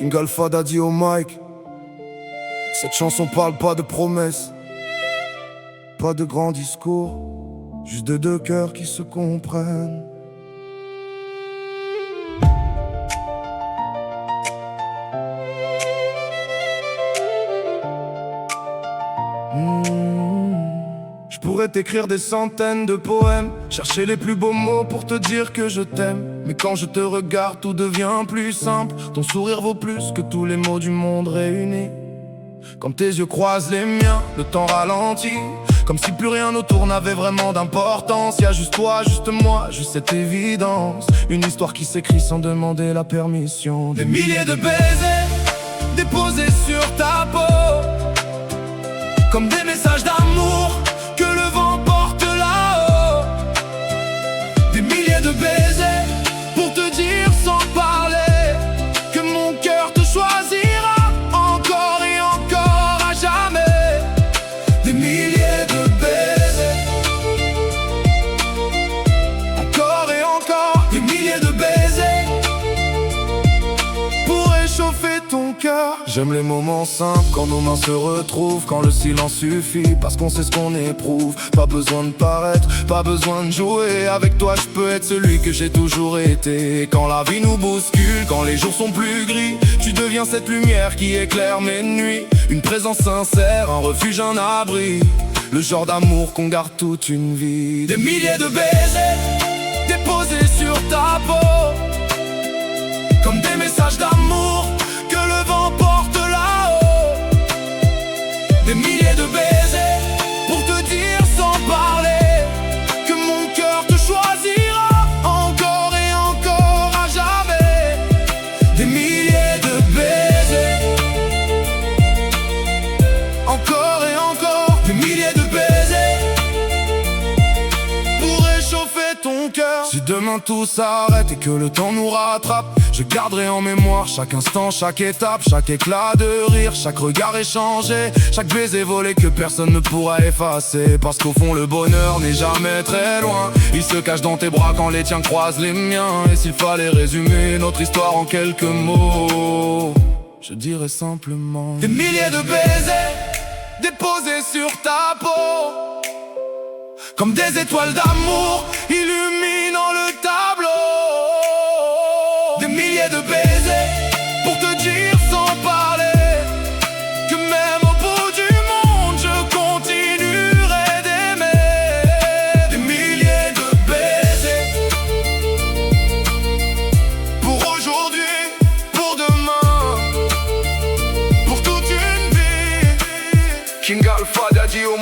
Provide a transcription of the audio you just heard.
King Alpha Daddy au mic. Cette chanson parle pas de promesses, pas de grands discours, juste de deux cœurs qui se comprennent. Je pourrais t'écrire des centaines de poèmes, chercher les plus beaux mots pour te dire que je t'aime. Mais quand je te regarde, tout devient plus simple. Ton sourire vaut plus que tous les mots du monde réunis. Comme tes yeux croisent les miens, le temps ralentit, comme si plus rien autour n'avait vraiment d'importance. Y'a juste toi, juste moi, juste cette évidence. Une histoire qui s'écrit sans demander la permission. Des milliers de baisers déposés sur ta peau, comme des messages d'amour que le vent porte là-haut. Des milliers de baisers pour te dire sans parler que mon cœur te choisira encore et encore à jamais. Des milliers de baisers, encore et encore. Des milliers de baisers pour réchauffer ton cœur. J'aime les moments simples, quand nos mains se retrouvent, quand le silence suffit, parce qu'on sait ce qu'on éprouve. Pas besoin de paraître, pas besoin de jouer. Avec toi je peux être celui que j'ai toujours été. Et quand la vie nous bouscule, quand les jours sont plus gris, tu deviens cette lumière qui éclaire mes nuits. Une présence sincère, un refuge, un abri, le genre d'amour qu'on garde toute une vie. Des milliers de baisers déposés sur ta peau, comme des messages d'amour que le vent porte là-haut. Des milliers de baisers pour te dire sans parler que mon cœur te choisira encore et encore à jamais. Des milliers de baisers, encore et encore. Des milliers de baisers pour réchauffer ton cœur. Si demain tout s'arrête et que le temps nous rattrape, je garderai en mémoire chaque instant, chaque étape, chaque éclat de rire, chaque regard échangé, chaque baiser volé que personne ne pourra effacer. Parce qu'au fond le bonheur n'est jamais très loin, il se cache dans tes bras quand les tiens croisent les miens. Et s'il fallait résumer notre histoire en quelques mots, je dirais simplement: des milliers de baisers déposés sur ta peau, comme des étoiles d'amour illuminant le tableau. Des milliers de baisers pour te dire sans parler que même au bout du monde je continuerai d'aimer. Des milliers de baisers pour aujourd'hui, pour demain, pour toute une vie. King Alpha Daddy au